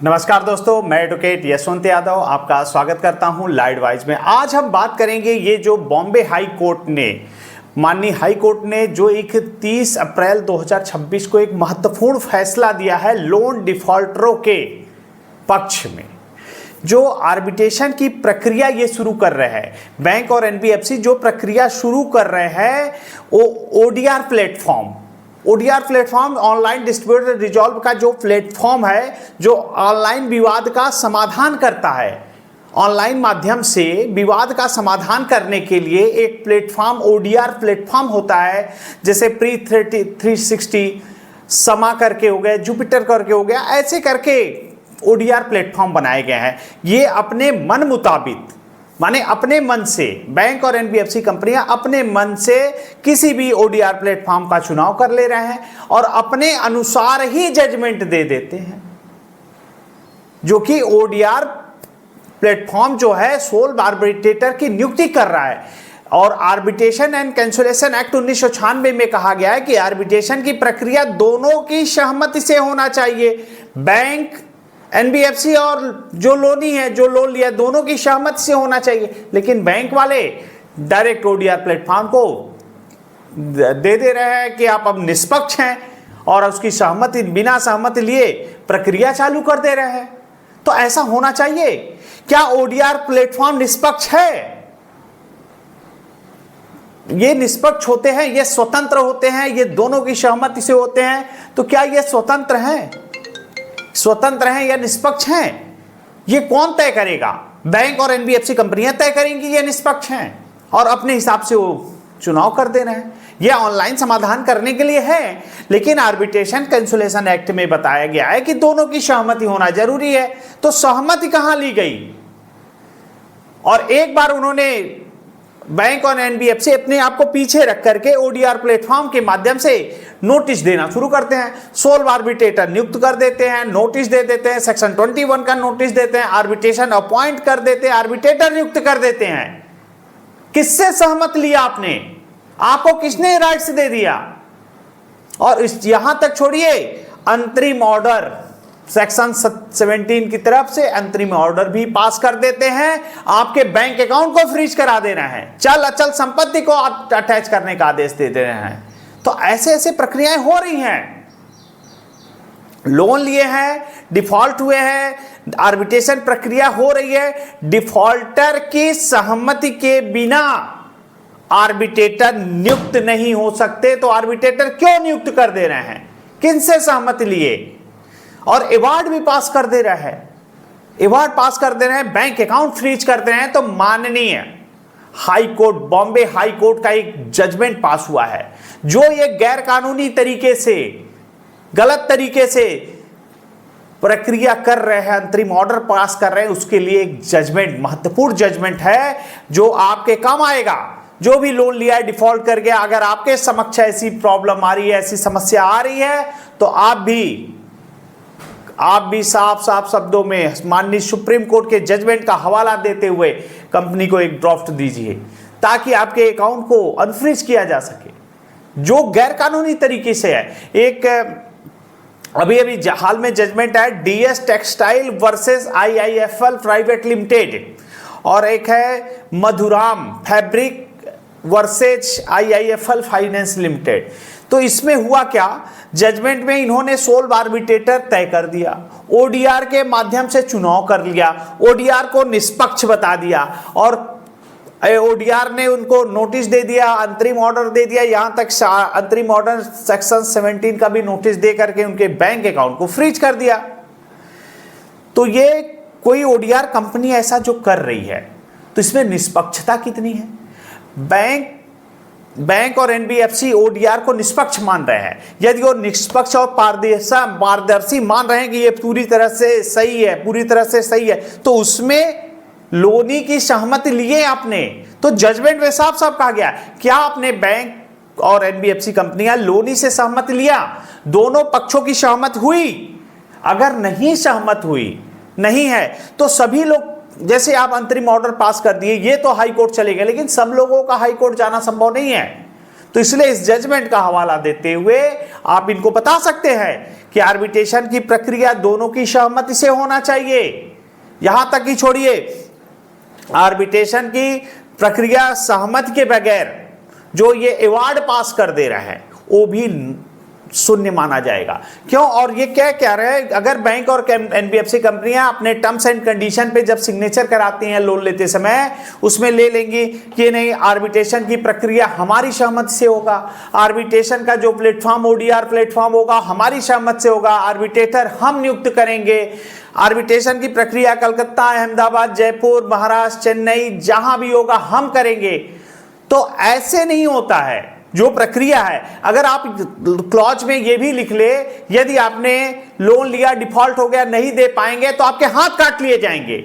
नमस्कार दोस्तों, मैं एडवोकेट यशवंत यादव आपका स्वागत करता हूं लाइव वाइज में। आज हम बात करेंगे ये जो बॉम्बे हाई कोर्ट ने, माननीय हाई कोर्ट ने जो 31 अप्रैल 2026 को एक महत्वपूर्ण फैसला दिया है लोन डिफॉल्टरों के पक्ष में। जो आर्बिट्रेशन की प्रक्रिया ये शुरू कर रहे हैं बैंक और एनबीएफसी, जो प्रक्रिया शुरू कर रहे हैं वो ODR platform online dispute resolve का जो प्लेटफॉर्म है, जो ऑनलाइन विवाद का समाधान करता है। ऑनलाइन माध्यम से विवाद का समाधान करने के लिए एक प्लेटफॉर्म ओडीआर प्लेटफॉर्म होता है, जैसे प्री 360 समा करके हो गया, जुपिटर करके हो गया, ऐसे करके ओडीआर प्लेटफॉर्म बनाए गए हैं। ये अपने मन मुताबिक, माने अपने मन से बैंक और एनबीएफसी कंपनियां अपने मन से किसी भी ओडीआर प्लेटफॉर्म का चुनाव कर ले रहे हैं और अपने अनुसार ही जजमेंट दे देते हैं। जो कि ओडीआर प्लेटफॉर्म जो है सोल आर्बिट्रेटर की नियुक्ति कर रहा है। और आर्बिट्रेशन एंड कैंसलेशन एक्ट 1996 में कहा गया है कि आर्बिट्रेशन की प्रक्रिया दोनों की सहमति से होना चाहिए। बैंक, एनबीएफसी और जो लोनी है, जो लोन लिया, दोनों की सहमति से होना चाहिए। लेकिन बैंक वाले डायरेक्ट ओडीआर प्लेटफॉर्म को दे रहे हैं कि आप अब निष्पक्ष हैं और उसकी सहमति, बिना सहमति लिए प्रक्रिया चालू कर दे रहे हैं। तो ऐसा होना चाहिए क्या? ओडीआर प्लेटफॉर्म निष्पक्ष है? ये निष्पक्ष होते हैं, ये स्वतंत्र होते हैं, ये दोनों की सहमति से होते हैं। तो क्या ये स्वतंत्र हैं या निष्पक्ष हैं? ये कौन तय करेगा? बैंक और एनबीएफसी कंपनियां तय करेंगी ये निष्पक्ष हैं और अपने हिसाब से वो चुनाव कर दे रहे हैं। ये ऑनलाइन समाधान करने के लिए है, लेकिन आर्बिट्रेशन कैंसलेशन एक्ट में बताया गया है कि दोनों की सहमति होना जरूरी है। तो सहमति कहां ली गई? और एक बार उन्होंने बैंक और एनबीएफसी अपने आप को पीछे रख करके ओडीआर प्लेटफॉर्म के माध्यम से नोटिस देना शुरू करते हैं। सोल आर्बिट्रेटर नियुक्त कर देते हैं, नोटिस दे देते हैं, सेक्शन 21 का नोटिस देते हैं, आर्बिट्रेशन अपॉइंट कर देते हैं, आर्बिट्रेटर नियुक्त कर देते हैं। किससे सहमत लिया आपने? आपको किसने राइट्स दे दिया? और यहां तक छोड़िए, अंतरिम ऑर्डर सेक्शन 17 की तरफ से अंतरिम ऑर्डर भी पास कर देते हैं, आपके बैंक अकाउंट को फ्रीज करा दे रहे हैं, चल अचल संपत्ति को अटैच करने का आदेश दे रहे हैं। तो ऐसे ऐसे प्रक्रियाएं हो रही हैं। लोन लिए हैं, डिफॉल्ट हुए हैं, आर्बिट्रेशन प्रक्रिया हो रही है। डिफॉल्टर की सहमति के बिना आर्बिट्रेटर नियुक्त नहीं हो सकते। तो आर्बिट्रेटर क्यों नियुक्त कर दे रहे हैं? किनसे सहमति लिए? और अवार्ड भी पास कर दे रहा है, अवार्ड पास कर दे रहे हैं, बैंक अकाउंट फ्रीज कर दे रहे हैं। तो माननीय high court, Bombay high court का एक जजमेंट पास हुआ है, जो ये गैर कानूनी तरीके से, गलत तरीके से प्रक्रिया कर रहे हैं, अंतरिम ऑर्डर पास कर रहे हैं, उसके लिए एक जजमेंट, महत्वपूर्ण जजमेंट है जो आपके काम आएगा। जो भी लोन लिया है, डिफॉल्ट कर गया, अगर आपके समक्ष ऐसी प्रॉब्लम आ रही है, ऐसी समस्या आ रही है, तो आप भी साफ साफ शब्दों में माननीय सुप्रीम कोर्ट के जजमेंट का हवाला देते हुए कंपनी को एक ड्राफ्ट दीजिए, ताकि आपके अकाउंट को अनफ्रीज किया जा सके, जो गैर कानूनी तरीके से है। एक अभी हाल में जजमेंट है DS textile versus IIFL private limited, और एक है Madhuram fabric versus IIFL finance limited. तो इसमें हुआ क्या? जजमेंट में इन्होंने सोल आर्बिट्रेटर तय कर दिया, ओडीआर के माध्यम से चुनाव कर लिया, ओडीआर को निष्पक्ष बता दिया, और ओडीआर ने उनको नोटिस दे दिया, अंतरिम ऑर्डर दे दिया, यहां तक अंतरिम ऑर्डर सेक्शन 17 का भी नोटिस दे करके उनके बैंक अकाउंट को फ्रीज कर दिया। तो ये कोई ओडीआर कंपनी ऐसा जो कर रही है, तो इसमें निष्पक्षता कितनी है? बैंक और एनबीएफसी ओडीआर को निष्पक्ष मान रहे हैं। यदि वो निष्पक्ष और पारदर्शी मान रहे हैं कि ये पूरी तरह से सही है, तो उसमें लोनी की सहमति लिए आपने। तो जजमेंट में साफ साफ कहा गया, क्या आपने बैंक और एनबीएफसी कंपनियां लोनी से सहमति लिया? दोनों पक्षों की सहमति हुई? अगर नहीं सहमत हुई, नहीं है, तो सभी लोग, जैसे आप अंतरिम ऑर्डर पास कर दिए, ये तो हाई कोर्ट चले गए, लेकिन सब लोगों का हाई कोर्ट जाना संभव नहीं है। तो इसलिए इस जजमेंट का हवाला देते हुए आप इनको बता सकते हैं कि आर्बिट्रेशन की प्रक्रिया दोनों की सहमति से होना चाहिए। यहां तक ही छोड़िए, आर्बिट्रेशन की प्रक्रिया सहमति के बगैर जो ये अवार्ड पास कर दे रहा है वो भी शून्य माना जाएगा। क्यों? और ये क्या कह रहे हैं, अगर बैंक और एनबीएफसी कंपनियां अपने टर्म्स एंड कंडीशन पे जब सिग्नेचर कराती हैं लोन लेते समय, उसमें ले लेंगी कि नहीं आर्बिट्रेशन की प्रक्रिया हमारी सहमति से होगा, आर्बिट्रेशन का जो प्लेटफॉर्म ओडीआर प्लेटफॉर्म होगा हमारी सहमति से होगा, आर्बिट्रेटर हम नियुक्त करेंगे, आर्बिट्रेशन की प्रक्रिया कलकत्ता, अहमदाबाद, जयपुर, महाराष्ट्र, चेन्नई जहां भी होगा हम करेंगे। तो ऐसे नहीं होता है जो प्रक्रिया है। अगर आप क्लॉज में ये भी लिख ले, यदि आपने लोन लिया डिफॉल्ट हो गया नहीं दे पाएंगे तो आपके हाथ काट लिए जाएंगे,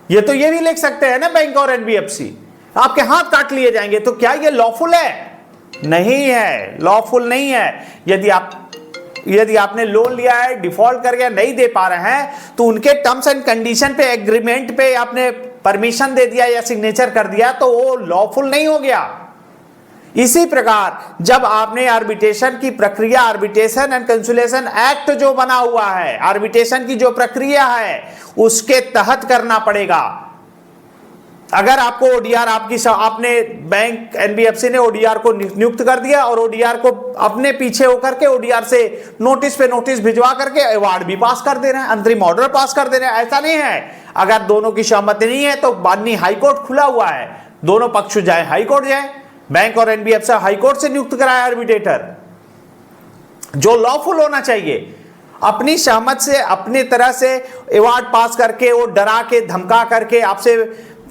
ये तो ये भी लिख सकते हैं ना बैंक और एनबीएफसी, आपके हाथ काट लिए जाएंगे। तो क्या ये लॉफुल है? नहीं है, लॉफुल नहीं है। यदि आपने लोन लिया है डिफॉल्ट कर गया नहीं दे पा रहे हैं तो उनके टर्म्स एंड कंडीशन पे एग्रीमेंट पे आपने परमिशन दे दिया या सिग्नेचर कर दिया तो वो लॉफुल नहीं हो गया। इसी प्रकार जब आपने आर्बिट्रेशन की प्रक्रिया, आर्बिट्रेशन एंड कंसोलिडेशन एक्ट जो बना हुआ है, आर्बिट्रेशन की जो प्रक्रिया है उसके तहत करना पड़ेगा। अगर आपको ओडीआर आपने बैंक एनबीएफसी ने ओडीआर को नियुक्त कर दिया और ओडीआर को अपने पीछे होकर के ओडीआर से नोटिस पे नोटिस भिजवा करके अवार्ड भी पास कर दे रहे हैं, अंतरिम ऑर्डर पास कर दे रहे हैं, ऐसा नहीं है। अगर दोनों की सहमति नहीं है तो माननीय हाईकोर्ट खुला हुआ है, दोनों पक्ष जाए हाईकोर्ट जाए। बैंक और एनबीएफसी हाईकोर्ट से नियुक्त कराया आर्बिट्रेटर, जो लॉफुल होना चाहिए। अपनी सहमति से अपनी तरह से अवार्ड पास करके वो डरा के धमका करके आपसे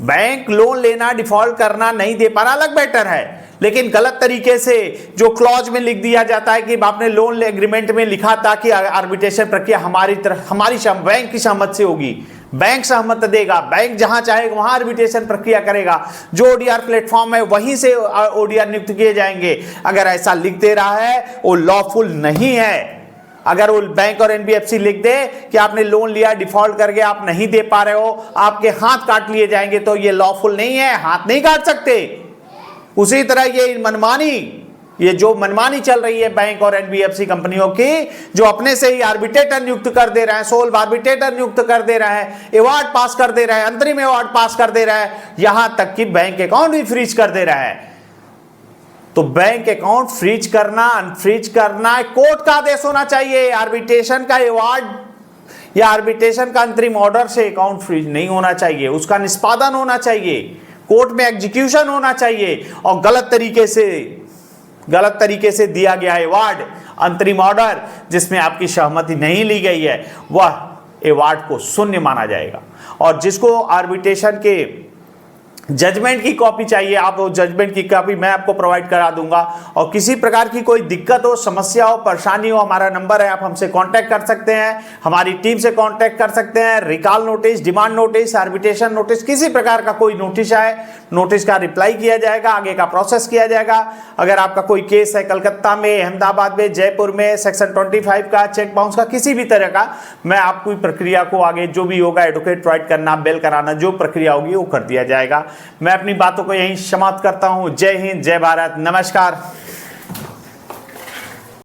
बैंक लोन लेना डिफॉल्ट करना नहीं दे पाना अलग बेटर है, लेकिन गलत तरीके से जो क्लॉज में लिख दिया जाता है कि आपने लोन एग्रीमेंट में लिखा था कि आर्बिट्रेशन प्रक्रिया हमारी बैंक की सहमति से होगी, बैंक सहमत देगा, बैंक जहां चाहेगा वहां आर्बिट्रेशन प्रक्रिया करेगा, जो ओडीआर प्लेटफॉर्म है वहीं से ओडीआर नियुक्त किए जाएंगे। अगर ऐसा लिख दे रहा है वो लॉफुल नहीं है। अगर वो बैंक और एनबीएफसी लिख दे कि आपने लोन लिया डिफॉल्ट करके आप नहीं दे पा रहे हो, आपके हाथ काट लिए जाएंगे, तो ये लॉफुल नहीं है, हाथ नहीं काट सकते। उसी तरह ये जो मनमानी चल रही है बैंक और एनबीएफसी कंपनियों की, जो अपने से ही आर्बिट्रेटर नियुक्त कर दे रहे हैं, सोल आर्बिट्रेटर नियुक्त कर दे रहे हैं, अवार्ड पास कर दे रहे हैं, अंतरिम अवार्ड पास कर दे रहे हैं, यहां तक कि बैंक अकाउंट भी फ्रीज कर दे रहा है। तो बैंक अकाउंट फ्रीज करना अनफ्रीज करना कोर्ट का आदेश होना चाहिए। आर्बिट्रेशन का अवार्ड या आर्बिट्रेशन का अंतरिम ऑर्डर से अकाउंट फ्रीज नहीं होना चाहिए, उसका निष्पादन होना चाहिए, कोर्ट में एग्जीक्यूशन होना चाहिए। और गलत तरीके से दिया गया अवार्ड, अंतरिम ऑर्डर जिसमें आपकी सहमति नहीं ली गई है, वह अवार्ड को शून्य माना जाएगा। और जिसको आर्बिट्रेशन के जजमेंट की कॉपी चाहिए, आप वो जजमेंट की कॉपी मैं आपको प्रोवाइड करा दूंगा। और किसी प्रकार की कोई दिक्कत हो, समस्या हो, परेशानी हो, हमारा नंबर है, आप हमसे कांटेक्ट कर सकते हैं, हमारी टीम से कांटेक्ट कर सकते हैं। Recall notice, demand notice, arbitration notice, किसी प्रकार का कोई नोटिस आए, नोटिस का रिप्लाई किया जाएगा, आगे का प्रोसेस किया जाएगा। अगर आपका कोई केस है कलकत्ता में, अहमदाबाद में, जयपुर में, सेक्शन 25 का, चेक बाउंस का, किसी भी तरह का, मैं आपकी प्रक्रिया को आगे जो भी होगा, एडवोकेट प्रोवाइड करना, बेल कराना, जो प्रक्रिया होगी वो कर दिया जाएगा। मैं अपनी बातों को यहीं समाप्त करता हूं। जय हिंद, जय भारत, नमस्कार।